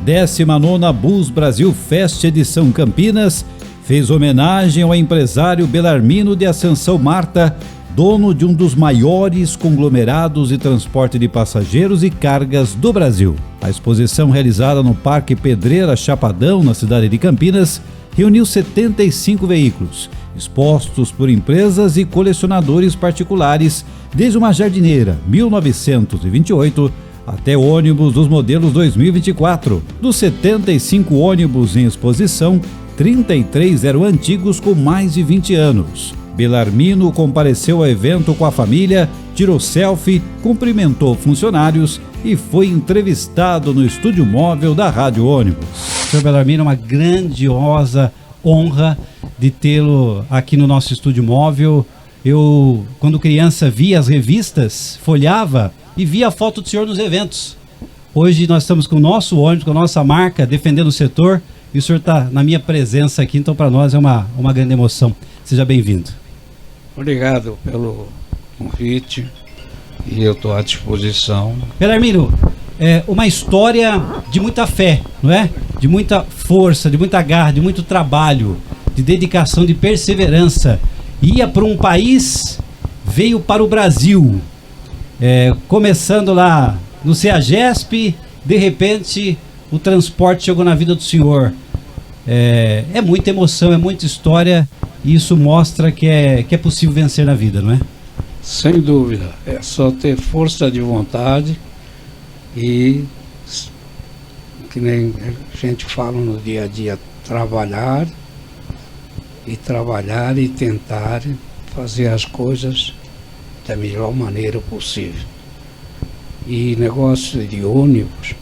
19ª Bus Brasil Fest edição Campinas fez homenagem ao empresário Belarmino de Ascensão Marta, dono de um dos maiores conglomerados de transporte de passageiros e cargas do Brasil. A exposição, realizada no Parque Pedreira Chapadão, na cidade de Campinas, reuniu 75 veículos, expostos por empresas e colecionadores particulares, desde uma jardineira 1928 até ônibus dos modelos 2024. Dos 75 ônibus em exposição, 33 eram antigos com mais de 20 anos. Belarmino compareceu ao evento com a família, tirou selfie, cumprimentou funcionários e foi entrevistado no estúdio móvel da Rádio Ônibus. Senhor Belarmino, é uma grandiosa honra de tê-lo aqui no nosso estúdio móvel. Eu, quando criança, via as revistas, folhava e via a foto do senhor nos eventos. Hoje nós estamos com o nosso ônibus, com a nossa marca, defendendo o setor, e o senhor está na minha presença aqui, então para nós é uma grande emoção. Seja bem-vindo. Obrigado pelo convite e eu estou à disposição. Belarmino, é uma história de muita fé, não é? De muita força, de muita garra, de muito trabalho, de dedicação, de perseverança. Ia para um país, veio para o Brasil. Começando lá no CEAGESP, de repente o transporte chegou na vida do senhor. É muita emoção, é muita história, e isso mostra que é possível vencer na vida, não é? Sem dúvida, é só ter força de vontade e, que nem a gente fala no dia a dia, trabalhar e tentar fazer as coisas da melhor maneira possível. E negócio de ônibus,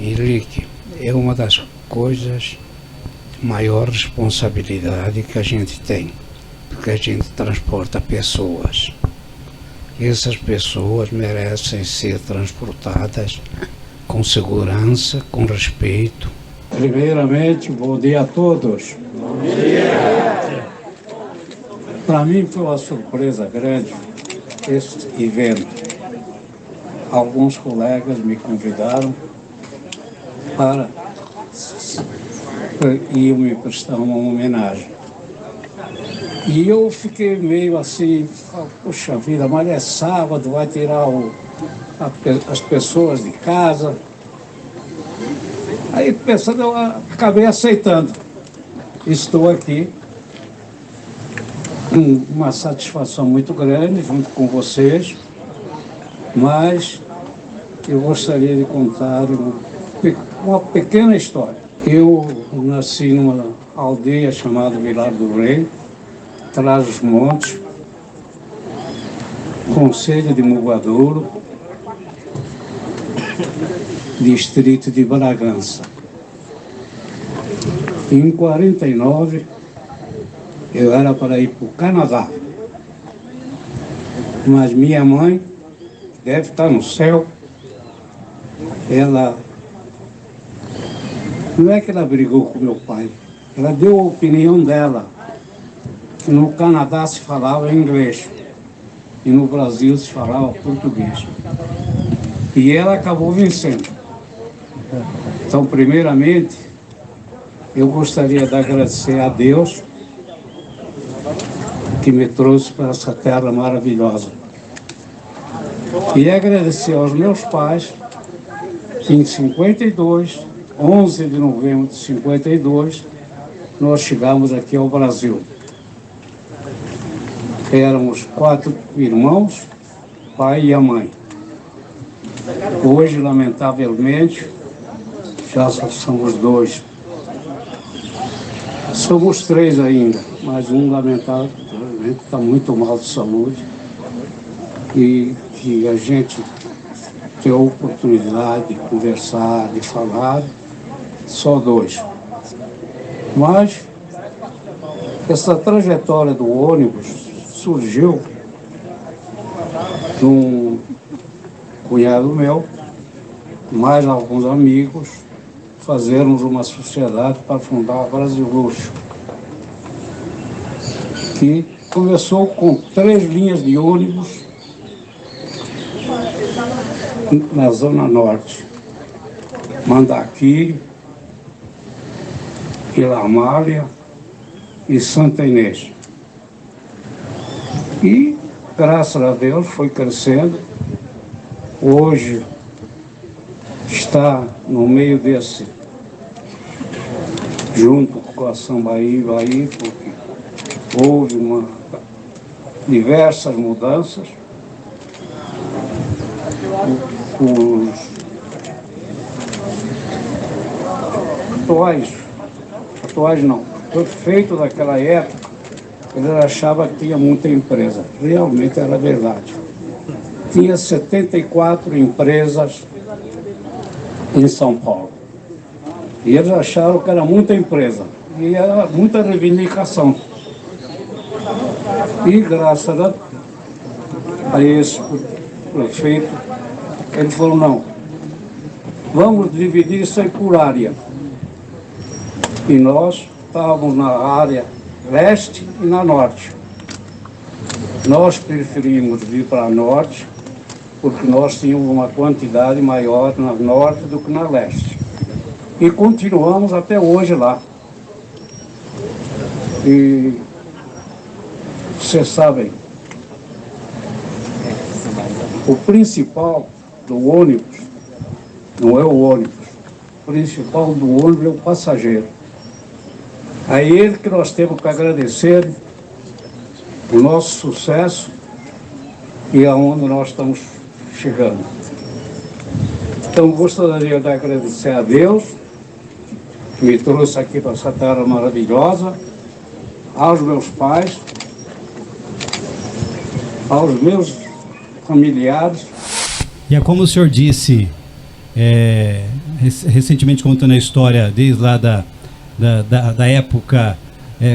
Henrique, é uma das coisas de maior responsabilidade que a gente tem, porque a gente transporta pessoas. E essas pessoas merecem ser transportadas com segurança, com respeito. Primeiramente, bom dia a todos. Bom dia! Para mim foi uma surpresa grande este evento. Alguns colegas me convidaram para e me prestar uma homenagem. E eu fiquei meio assim, puxa vida, mas é sábado, vai tirar as pessoas de casa. Aí pensando, eu acabei aceitando. Estou aqui com uma satisfação muito grande junto com vocês, mas eu gostaria de contar uma pequena história. Eu nasci numa aldeia chamada Vilar do Rei, Trás-os-Montes, concelho de Mugadouro, distrito de Bragança. Em 49, eu era para ir para o Canadá, mas minha mãe, que deve estar no céu, ela, não é que ela brigou com meu pai, ela deu a opinião dela, que no Canadá se falava inglês e no Brasil se falava português. E ela acabou vencendo. Então, primeiramente, eu gostaria de agradecer a Deus que me trouxe para essa terra maravilhosa. E agradecer aos meus pais que em 52, 11 de novembro de 52, nós chegamos aqui ao Brasil. Éramos 4 irmãos, pai e a mãe. Hoje, lamentavelmente, já só somos 2. Somos 3 ainda, mas um, lamentavelmente, está muito mal de saúde. E que a gente tem a oportunidade de conversar, de falar, só 2. Mas essa trajetória do ônibus surgiu de um cunhado meu, mais alguns amigos, fazermos uma sociedade para fundar a Brasil Luxo, que começou com 3 linhas de ônibus na Zona Norte. Mandaqui, Vila Amália e Santa Inês. E, graças a Deus, foi crescendo. Hoje está no meio desse, junto com a Sambaíba aí, porque houve diversas mudanças. Os atuais não, o prefeito daquela época, ele achava que tinha muita empresa. Realmente era verdade. Tinha 74 empresas em São Paulo. E eles acharam que era muita empresa. E era muita reivindicação. E graças a esse prefeito, ele falou, não, vamos dividir isso aí por área. E nós estávamos na área leste e na norte. Nós preferimos vir para a norte, porque nós tínhamos uma quantidade maior na norte do que na leste. E continuamos até hoje lá. E vocês sabem, o principal do ônibus não é o ônibus. O principal do ônibus é o passageiro. A ele que nós temos que agradecer o nosso sucesso e aonde nós estamos chegando. Então, gostaria de agradecer a Deus, que me trouxe aqui para essa terra maravilhosa, aos meus pais, aos meus familiares. E é como o senhor disse, recentemente contando a história desde lá da época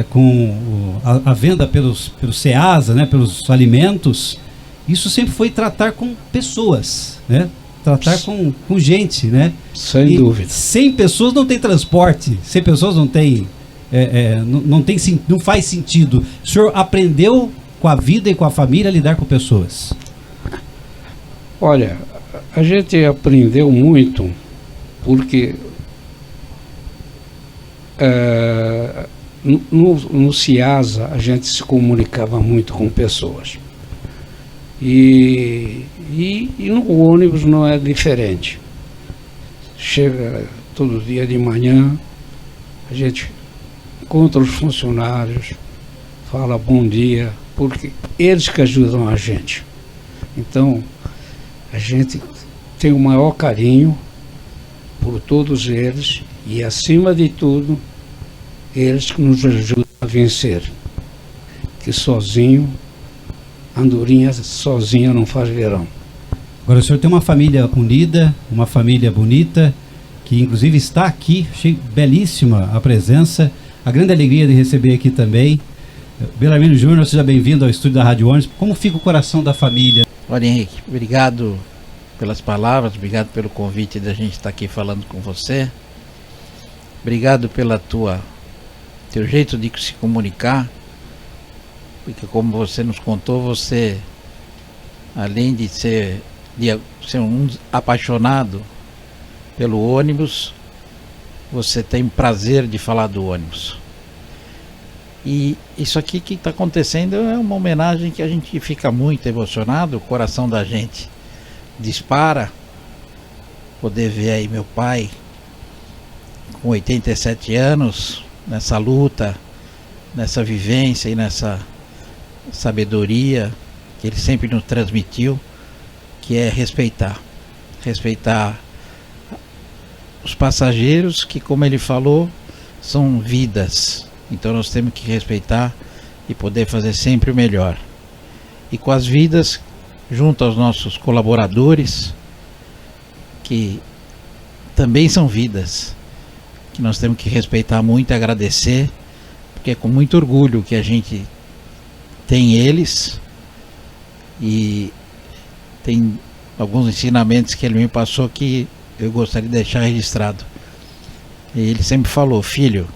com a venda pelos Ceasa, né, pelos alimentos, isso sempre foi tratar com pessoas, né? Tratar com gente, né? Sem dúvida. Sem pessoas não tem transporte, sem pessoas não tem, não faz sentido. O senhor aprendeu com a vida e com a família a lidar com pessoas? Olha, a gente aprendeu muito porque no Ceasa a gente se comunicava muito com pessoas. E no ônibus não é diferente. Chega todo dia de manhã, a gente encontra os funcionários, fala bom dia, porque eles que ajudam a gente. Então, a gente tem o maior carinho por todos eles e, acima de tudo, eles que nos ajudam a vencer. Que sozinho, andorinha sozinha não faz verão. Agora, o senhor tem uma família unida, uma família bonita, que inclusive está aqui. Achei belíssima a presença. A grande alegria de receber aqui também. Belarmino Júnior, seja bem-vindo ao estúdio da Rádio Ondas. Como fica o coração da família? Olha, Henrique, obrigado pelas palavras, obrigado pelo convite da gente estar aqui falando com você. Obrigado pela teu jeito de se comunicar, porque como você nos contou, você, além de ser um apaixonado pelo ônibus, você tem prazer de falar do ônibus. E isso aqui que está acontecendo é uma homenagem que a gente fica muito emocionado, o coração da gente dispara. Poder ver aí meu pai com 87 anos, nessa luta, nessa vivência e nessa sabedoria que ele sempre nos transmitiu, que é respeitar os passageiros, que, como ele falou, são vidas. Então nós temos que respeitar e poder fazer sempre o melhor. E com as vidas, junto aos nossos colaboradores, que também são vidas, que nós temos que respeitar muito e agradecer, porque é com muito orgulho que a gente tem eles, e tem alguns ensinamentos que ele me passou que eu gostaria de deixar registrado. E ele sempre falou: filho,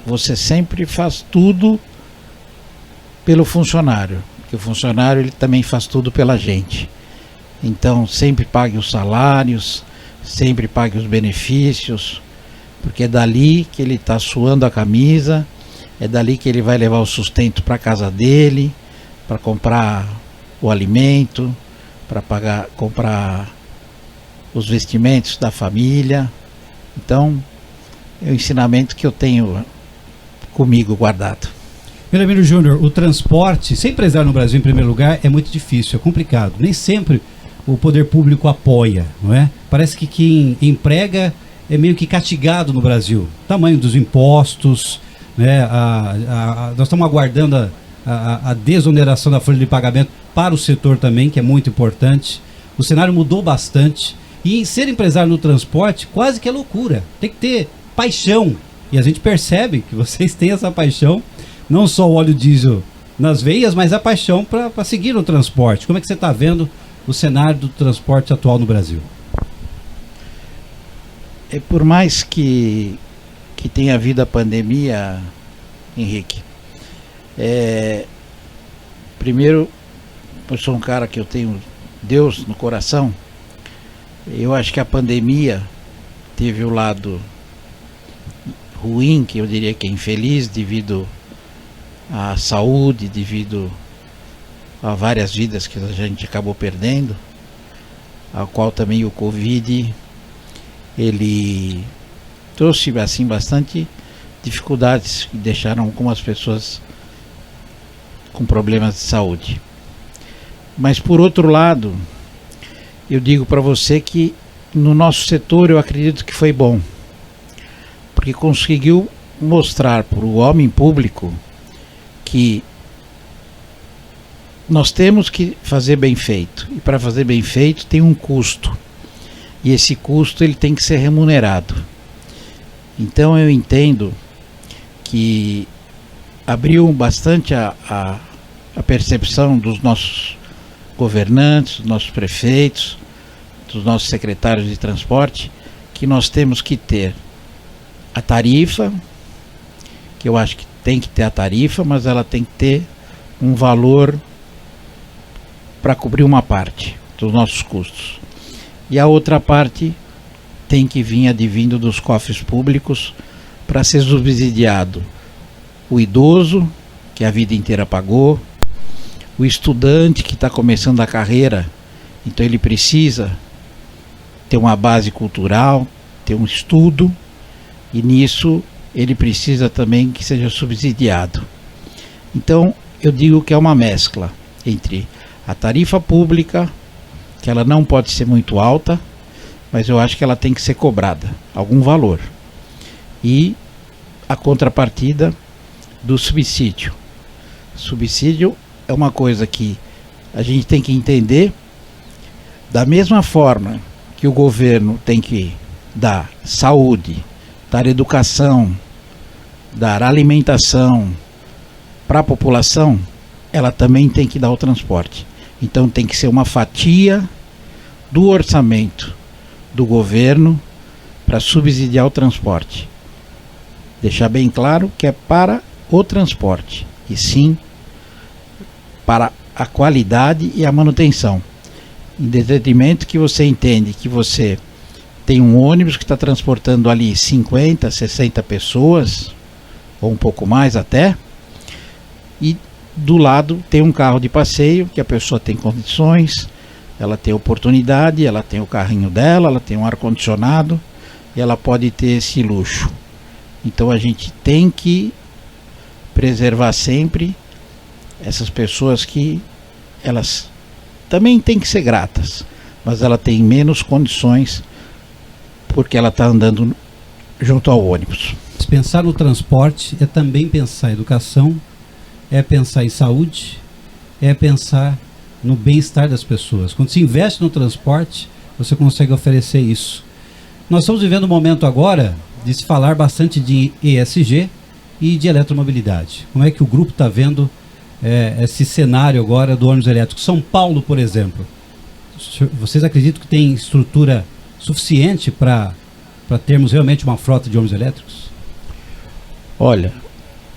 você sempre faz tudo pelo funcionário, porque o funcionário ele também faz tudo pela gente. Então sempre pague os salários, sempre pague os benefícios, porque é dali que ele está suando a camisa, é dali que ele vai levar o sustento para a casa dele, para comprar o alimento, para comprar os vestimentos da família. Então, é o ensinamento que eu tenho comigo guardado. Belarmino Júnior, o transporte, ser empresário no Brasil em primeiro lugar é muito difícil, é complicado. Nem sempre o poder público apoia, não é? Parece que quem emprega é meio que castigado no Brasil. Tamanho dos impostos, né? Nós estamos aguardando a desoneração da folha de pagamento para o setor também, que é muito importante. O cenário mudou bastante. E ser empresário no transporte quase que é loucura. Tem que ter paixão. E a gente percebe que vocês têm essa paixão, não só o óleo diesel nas veias, mas a paixão para seguir no transporte. Como é que você está vendo o cenário do transporte atual no Brasil? Por mais que tenha havido a pandemia, Henrique, primeiro, eu sou um cara que eu tenho Deus no coração. Eu acho que a pandemia teve o lado ruim, que eu diria que é infeliz, devido à saúde, devido a várias vidas que a gente acabou perdendo, ao qual também o Covid ele trouxe assim bastante dificuldades que deixaram algumas pessoas com problemas de saúde. Mas por outro lado, eu digo para você que no nosso setor eu acredito que foi bom, porque conseguiu mostrar para o homem público que nós temos que fazer bem feito, e para fazer bem feito tem um custo, e esse custo ele tem que ser remunerado. Então eu entendo que abriu bastante a percepção dos nossos governantes, dos nossos prefeitos, dos nossos secretários de transporte, que nós temos que ter a tarifa, que eu acho que tem que ter a tarifa, mas ela tem que ter um valor para cobrir uma parte dos nossos custos. E a outra parte tem que vir advindo dos cofres públicos para ser subsidiado o idoso, que a vida inteira pagou, o estudante que está começando a carreira, então ele precisa ter uma base cultural, ter um estudo, e nisso ele precisa também que seja subsidiado. Então eu digo que é uma mescla entre a tarifa pública, que ela não pode ser muito alta, mas eu acho que ela tem que ser cobrada, algum valor, e a contrapartida do subsídio. Subsídio é uma coisa que a gente tem que entender, da mesma forma que o governo tem que dar saúde, dar educação, dar alimentação para a população, ela também tem que dar o transporte. Então tem que ser uma fatia do orçamento do governo para subsidiar o transporte. Deixar bem claro que é para o transporte, e sim para a qualidade e a manutenção. Em detrimento que você entende que você tem um ônibus que está transportando ali 50, 60 pessoas, ou um pouco mais até, e do lado tem um carro de passeio que a pessoa tem condições, ela tem oportunidade, ela tem o carrinho dela, ela tem um ar-condicionado e ela pode ter esse luxo. Então a gente tem que preservar sempre essas pessoas que elas também têm que ser gratas, mas ela tem menos condições porque ela está andando junto ao ônibus. Pensar no transporte é também pensar em educação, é pensar em saúde, é pensar no bem-estar das pessoas. Quando se investe no transporte, você consegue oferecer isso. Nós estamos vivendo um momento agora de se falar bastante de ESG e de eletromobilidade. Como é que o grupo está vendo esse cenário agora do ônibus elétrico? São Paulo, por exemplo, vocês acreditam que tem estrutura suficiente para termos realmente uma frota de ônibus elétricos? Olha,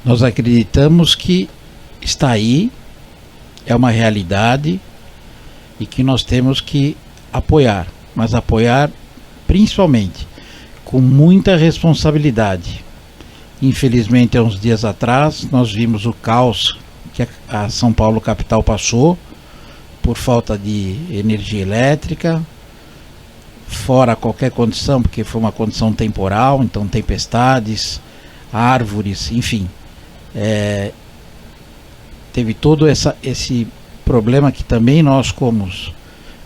nós acreditamos que está aí, é uma realidade e que nós temos que apoiar, mas apoiar principalmente, com muita responsabilidade. Infelizmente, há uns dias atrás, nós vimos o caos que a São Paulo capital passou por falta de energia elétrica, fora qualquer condição, porque foi uma condição temporal, então tempestades, árvores, enfim. Teve todo esse problema que também nós, como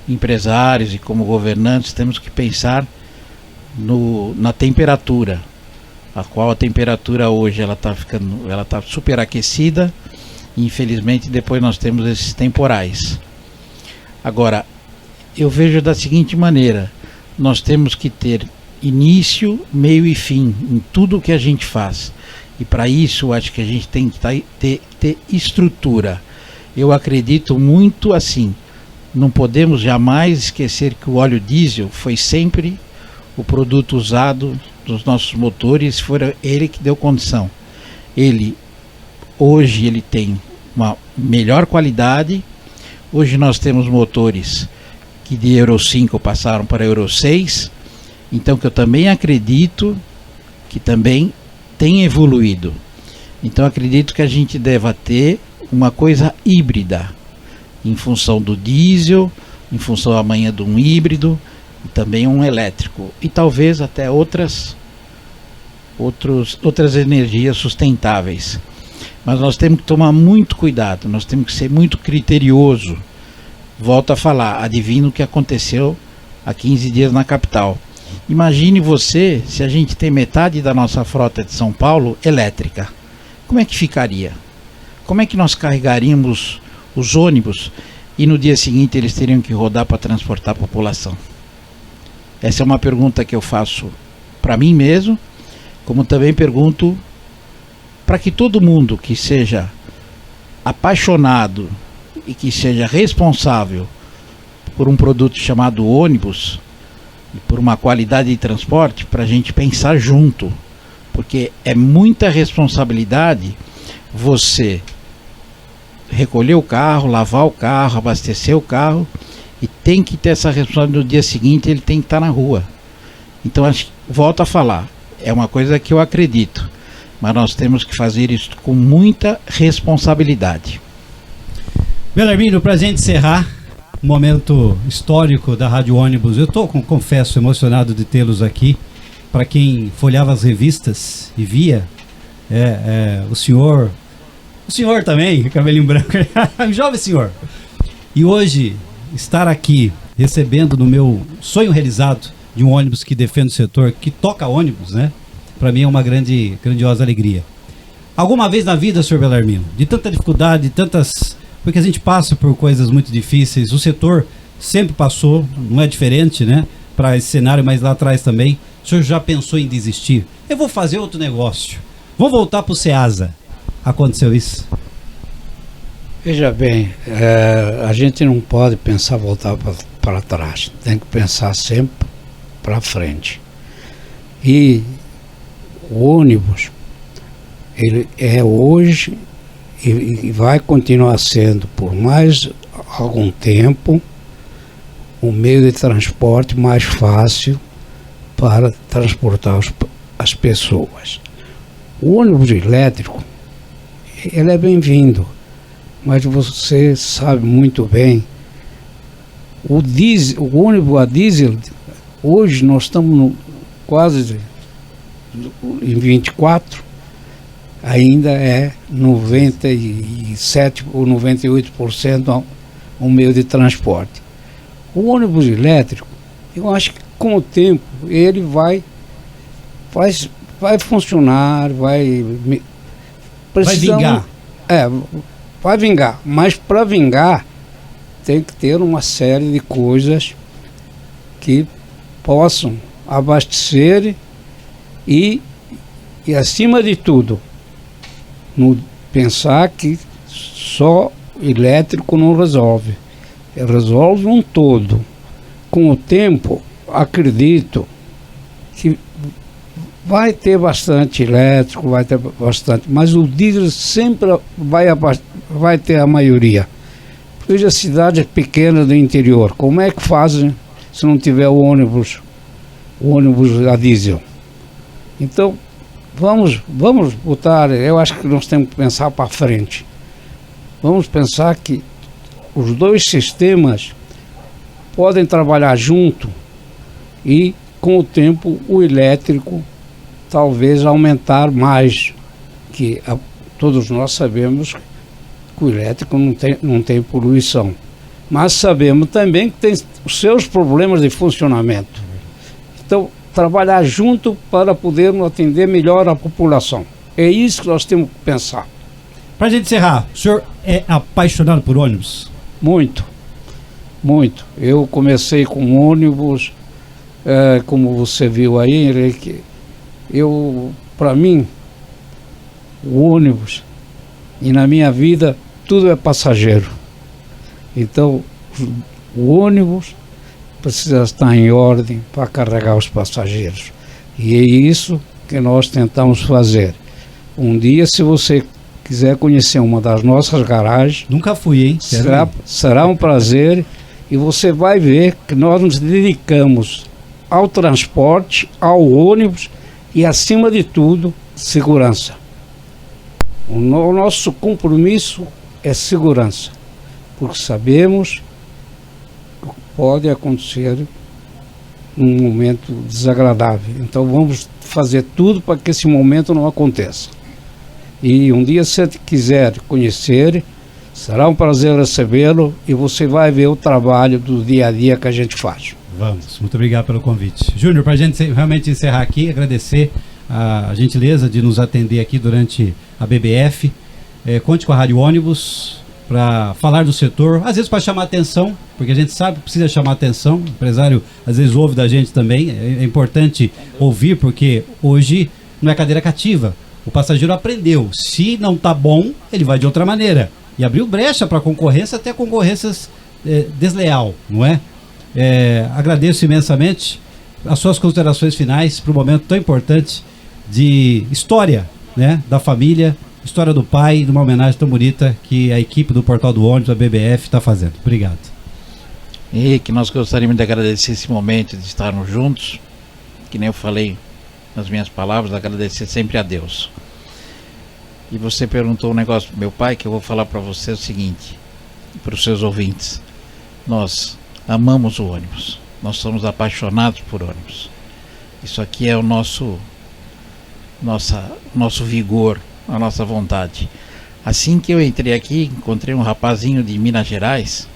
empresários e como governantes, temos que pensar na temperatura, a qual a temperatura hoje ela está superaquecida, e infelizmente depois nós temos esses temporais. Agora, eu vejo da seguinte maneira: nós temos que ter início, meio e fim em tudo que a gente faz, e para isso eu acho que a gente tem que ter estrutura. Eu acredito muito assim, não podemos jamais esquecer que o óleo diesel foi sempre o produto usado dos nossos motores, foi ele que deu condição. Hoje ele tem uma melhor qualidade. Hoje nós temos motores que de Euro 5 passaram para Euro 6, então que eu também acredito que também tem evoluído. Então acredito que a gente deva ter uma coisa híbrida, em função do diesel, em função amanhã de um híbrido, e também um elétrico, e talvez até outras energias sustentáveis. Mas nós temos que tomar muito cuidado, nós temos que ser muito criterioso. Volto a falar, adivinha o que aconteceu há 15 dias na capital. Imagine você se a gente tem metade da nossa frota de São Paulo elétrica. Como é que ficaria? Como é que nós carregaríamos os ônibus e no dia seguinte eles teriam que rodar para transportar a população? Essa é uma pergunta que eu faço para mim mesmo, como também pergunto para que todo mundo que seja apaixonado e que seja responsável por um produto chamado ônibus e por uma qualidade de transporte, para a gente pensar junto, porque é muita responsabilidade você recolher o carro, lavar o carro, abastecer o carro, e tem que ter essa responsabilidade. No dia seguinte ele tem que estar na rua. Então volto a falar, é uma coisa que eu acredito, mas nós temos que fazer isso com muita responsabilidade. Belarmino, para a gente encerrar um momento histórico da Rádio Ônibus, eu estou, confesso, emocionado de tê-los aqui. Para quem folhava as revistas e via o senhor também, cabelinho branco, jovem senhor, e hoje estar aqui recebendo no meu sonho realizado de um ônibus que defende o setor, que toca ônibus, né? Para mim é uma grandiosa alegria. Alguma vez na vida, senhor Belarmino, de tanta dificuldade, porque a gente passa por coisas muito difíceis, o setor sempre passou, não é diferente, né? Para esse cenário, mas lá atrás também. O senhor já pensou em desistir? Eu vou fazer outro negócio, vou voltar para o Ceasa. Aconteceu isso? Veja bem, a gente não pode pensar voltar para trás, tem que pensar sempre para frente. E o ônibus, ele é hoje e vai continuar sendo por mais algum tempo o meio de transporte mais fácil para transportar as pessoas. O ônibus elétrico, ele é bem-vindo, mas você sabe muito bem, o ônibus a diesel, hoje nós estamos quase em 24, ainda é 97 ou 98% um meio de transporte. O ônibus elétrico, eu acho que com o tempo ele vai funcionar, vai vingar. Vai vingar, mas para vingar tem que ter uma série de coisas que possam abastecer e acima de tudo, pensar que só elétrico não resolve. Resolve um todo. Com o tempo, acredito que vai ter bastante elétrico, vai ter bastante, mas o diesel sempre vai ter a maioria. Veja as cidades pequenas do interior, como é que fazem se não tiver o ônibus ônibus a diesel. Então, vamos botar, eu acho que nós temos que pensar para frente. Vamos pensar que os dois sistemas podem trabalhar junto e, com o tempo, o elétrico talvez aumentar mais, que todos nós sabemos que o elétrico não tem poluição. Mas sabemos também que tem os seus problemas de funcionamento. Então, trabalhar junto para podermos atender melhor a população. É isso que nós temos que pensar. Para a gente encerrar, o senhor é apaixonado por ônibus? Muito, muito. Eu comecei com ônibus, como você viu aí, Henrique. Para mim, o ônibus, e na minha vida, tudo é passageiro. Então, o ônibus precisa estar em ordem para carregar os passageiros. E é isso que nós tentamos fazer. Um dia, se você quiser conhecer uma das nossas garagens... Nunca fui, hein? Será um prazer, e você vai ver que nós nos dedicamos ao transporte, ao ônibus e, acima de tudo, segurança. O nosso compromisso é segurança, porque sabemos que pode acontecer um momento desagradável. Então vamos fazer tudo para que esse momento não aconteça. E um dia, se você quiser conhecer, será um prazer recebê-lo, e você vai ver o trabalho do dia a dia que a gente faz. Vamos, muito obrigado pelo convite. Júnior, para a gente realmente encerrar aqui, agradecer a gentileza de nos atender aqui durante a BBF. Conte com a Rádio Ônibus para falar do setor, às vezes para chamar atenção, porque a gente sabe que precisa chamar atenção. O empresário às vezes ouve da gente também, é importante ouvir, porque hoje não é cadeira cativa. O passageiro aprendeu, se não está bom, ele vai de outra maneira. E abriu brecha para concorrência, até concorrências desleal, não é? Agradeço imensamente as suas considerações finais para um momento tão importante de história, né, da família, história do pai, de uma homenagem tão bonita que a equipe do Portal do Ônibus, a BBF, está fazendo. Obrigado. E que nós gostaríamos de agradecer esse momento de estarmos juntos, que nem eu falei nas minhas palavras, agradecer sempre a Deus. E você perguntou um negócio pro meu pai, que eu vou falar para você o seguinte, para os seus ouvintes: nós amamos o ônibus, nós somos apaixonados por ônibus. Isso aqui é o nosso vigor, a nossa vontade. Assim que eu entrei aqui, encontrei um rapazinho de Minas Gerais,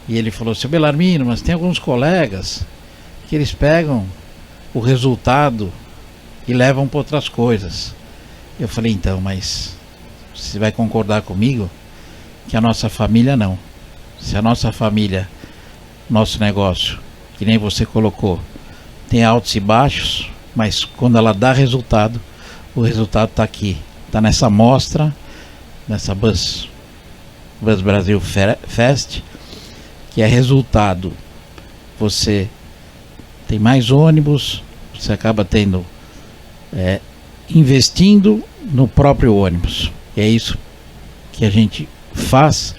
e ele falou: seu Belarmino, mas tem alguns colegas que eles pegam o resultado e levam para outras coisas. Eu falei: então, mas você vai concordar comigo que a nossa família não. Se a nossa família, nosso negócio, que nem você colocou, tem altos e baixos, mas quando ela dá resultado, o resultado está aqui, está nessa mostra, nessa Bus Brasil Fest, que é resultado. Você tem mais ônibus, você acaba tendo investindo no próprio ônibus. E é isso que a gente faz,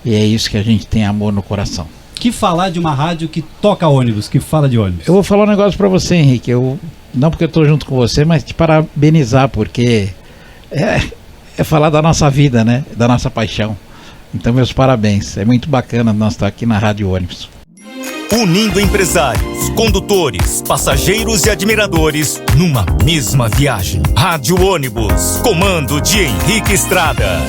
e é isso que a gente tem amor no coração. Que falar de uma rádio que toca ônibus, que fala de ônibus? Eu vou falar um negócio para você, Henrique. Não porque eu estou junto com você, mas te parabenizar, porque é falar da nossa vida, né? Da nossa paixão. Então, meus parabéns. É muito bacana nós estar aqui na Rádio Ônibus. Unindo empresários, condutores, passageiros e admiradores numa mesma viagem. Rádio Ônibus, comando de Henrique Estrada.